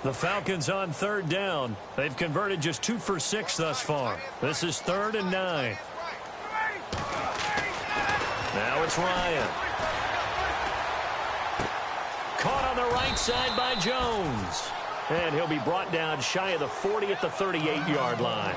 The Falcons on third down. They've converted just 2 for 6 thus far. This is 3rd and 9. Now it's Ryan. Caught on the right side by Jones. And he'll be brought down shy of the 40 at the 38-yard line.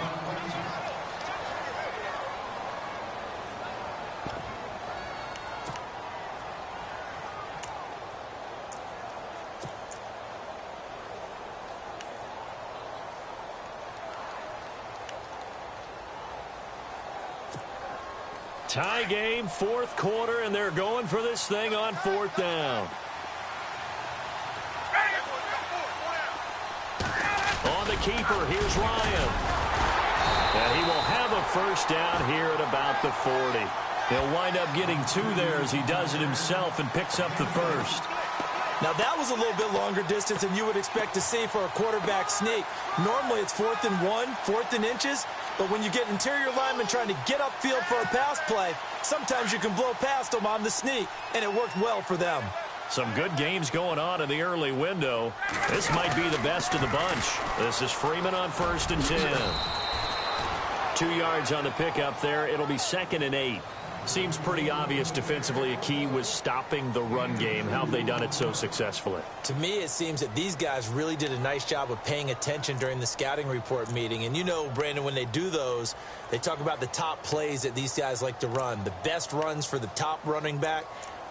Tie game, 4th quarter, and they're going for this thing on 4th down. On the keeper, here's Ryan. And he will have a first down here at about the 40. He'll wind up getting 2 there as he does it himself and picks up the first. Now, that was a little bit longer distance than you would expect to see for a quarterback sneak. Normally, it's 4th and 1, 4th and inches. But when you get interior linemen trying to get upfield for a pass play, sometimes you can blow past them on the sneak, and it worked well for them. Some good games going on in the early window. This might be the best of the bunch. This is Freeman on 1st and 10. 2 yards on the pickup there. It'll be 2nd and 8. Seems pretty obvious defensively a key was stopping the run game. How have they done it so successfully? To me, it seems that these guys really did a nice job of paying attention during the scouting report meeting. And you know, Brandon, when they do those, they talk about the top plays that these guys like to run. The best runs for the top running back,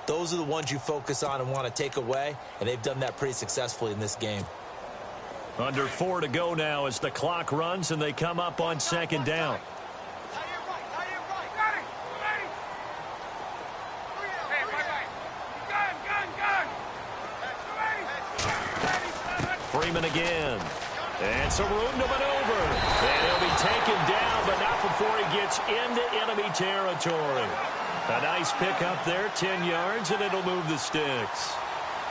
those are the ones you focus on and want to take away. And they've done that pretty successfully in this game. Under 4 to go now as the clock runs and they come up on 2nd down. Freeman again. And some room to maneuver. And he'll be taken down, but not before he gets into enemy territory. A nice pickup there, 10 yards, and it'll move the sticks.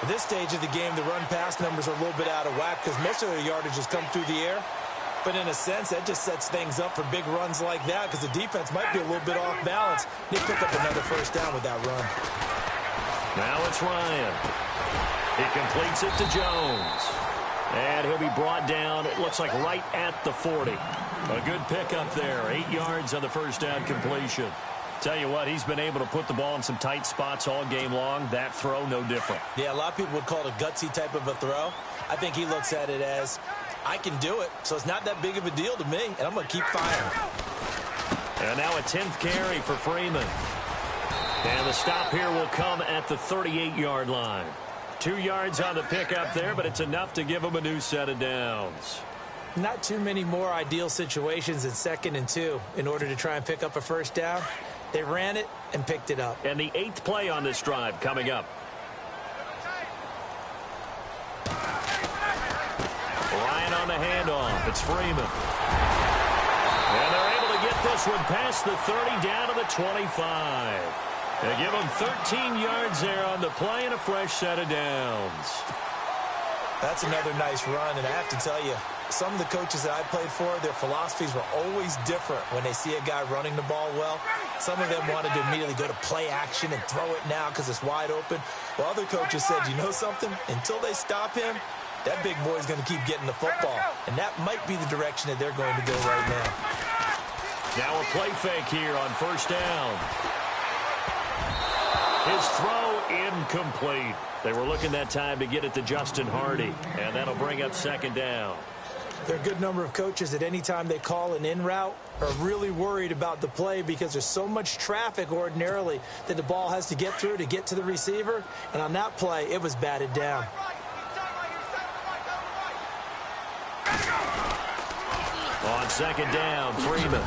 At this stage of the game, the run-pass numbers are a little bit out of whack because most of their yardage has come through the air. But in a sense, that just sets things up for big runs like that because the defense might be a little bit off balance. They pick up another first down with that run. Now it's Ryan. He completes it to Jones. And he'll be brought down, it looks like right at the 40. A good pickup there, 8 yards on the first down completion. Tell you what, he's been able to put the ball in some tight spots all game long. That throw, no different. Yeah, a lot of people would call it a gutsy type of a throw. I think he looks at it as, I can do it, so it's not that big of a deal to me, and I'm going to keep firing. And now a 10th carry for Freeman. And the stop here will come at the 38-yard line. 2 yards on the pickup there, but it's enough to give him a new set of downs. Not too many more ideal situations in 2nd and 2 in order to try and pick up a first down. They ran it and picked it up. And the 8th play on this drive coming up. Ryan on the handoff. It's Freeman. And they're able to get this one past the 30 down to the 25. They give him 13 yards there on the play and a fresh set of downs. That's another nice run, and I have to tell you, some of the coaches that I played for, their philosophies were always different when they see a guy running the ball well. Some of them wanted to immediately go to play action and throw it now because it's wide open. While other coaches said, you know something? Until they stop him, that big boy's going to keep getting the football. And that might be the direction that they're going to go right now. Now a play fake here on first down. His throw incomplete. They were looking that time to get it to Justin Hardy, and that'll bring up 2nd down. There are a good number of coaches that any time they call an in route are really worried about the play because there's so much traffic ordinarily that the ball has to get through to get to the receiver. And on that play, it was batted down. On 2nd down, Freeman.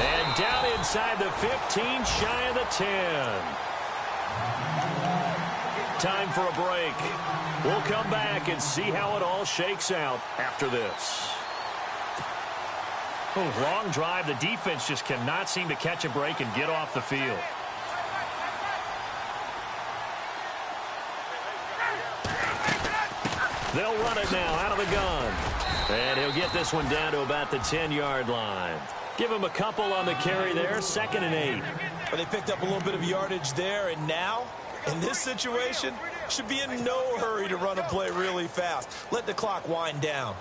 And down inside the 15, shy of the 10. Time for a break. We'll come back and see how it all shakes out after this. Oh, long drive. The defense just cannot seem to catch a break and get off the field. They'll run it now out of the gun. And he'll get this one down to about the 10-yard line. Give him a couple on the carry there, 2nd and 8. Well, they picked up a little bit of yardage there, and now In this situation, should be in no hurry to run a play really fast. Let the clock wind down.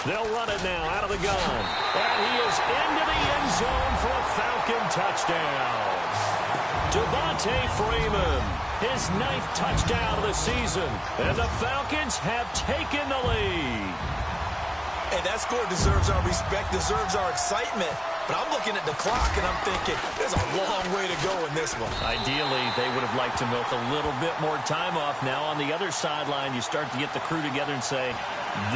They'll run it now out of the gun. And he is into the end zone for a Falcon touchdown. Devontae Freeman, his 9th touchdown of the season. And the Falcons have taken the lead. Hey, that score deserves our respect, deserves our excitement. But I'm looking at the clock, and I'm thinking, there's a long way to go in this one. Ideally, they would have liked to milk a little bit more time off. Now on the other sideline, you start to get the crew together and say,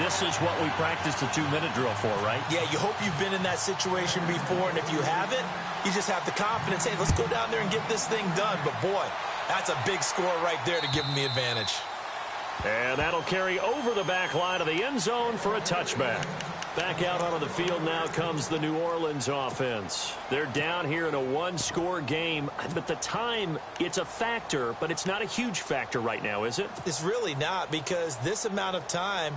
this is what we practiced the 2-minute drill for, right? Yeah, you hope you've been in that situation before, and if you haven't, you just have the confidence, hey, let's go down there and get this thing done. But, boy, that's a big score right there to give them the advantage. And that'll carry over the back line of the end zone for a touchback. Back out onto the field now comes the New Orleans offense. They're down here in a one-score game, but the time, it's a factor, but it's not a huge factor right now, is it? It's really not, because this amount of time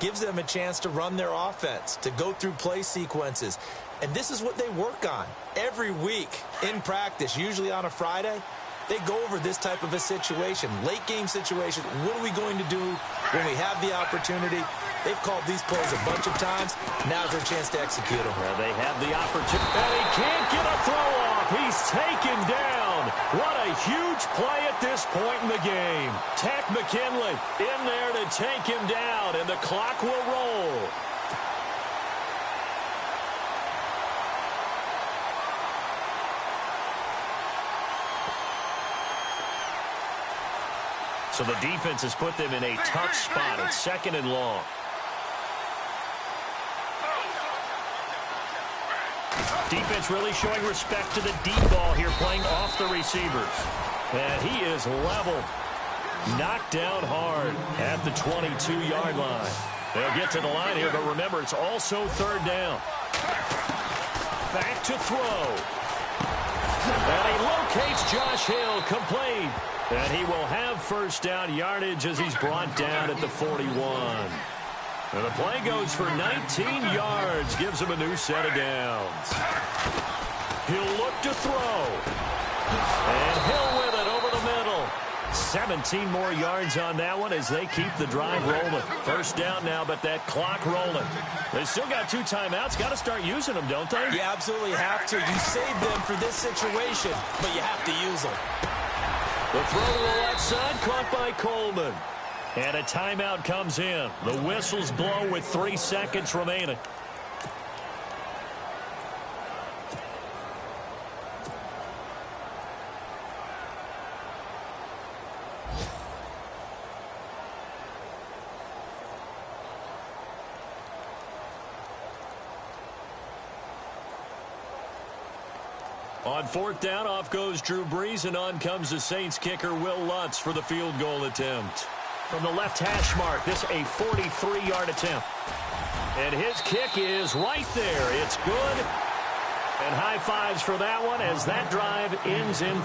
gives them a chance to run their offense, to go through play sequences. And this is what they work on every week in practice, usually on a Friday. They go over this type of a situation, late-game situation. What are we going to do when we have the opportunity? They've called these plays a bunch of times. Now's their chance to execute them. Well, they have the opportunity. And he can't get a throw off. He's taken down. What a huge play at this point in the game. Tech McKinley in there to take him down, and the clock will roll. So the defense has put them in a tough spot. It's 2nd and long. Defense really showing respect to the deep ball here, playing off the receivers. And he is leveled. Knocked down hard at the 22-yard line. They'll get to the line here, but remember, it's also 3rd down. Back to throw. And he locates Josh Hill, complete. And he will have 1st down yardage as he's brought down at the 41. And the play goes for 19 yards, gives him a new set of downs. He'll look to throw. And Hill with it over the middle. 17 more yards on that one as they keep the drive rolling. 1st down now, but that clock rolling. They still got 2 timeouts. Got to start using them, don't they? You absolutely have to. You save them for this situation, but you have to use them. The throw to the left side, caught by Coleman. And a timeout comes in. The whistles blow with 3 seconds remaining. On 4th down, off goes Drew Brees, and on comes the Saints kicker, Will Lutz, for the field goal attempt. From the left hash mark, this a 43-yard attempt. And his kick is right there. It's good. And high fives for that one as that drive ends in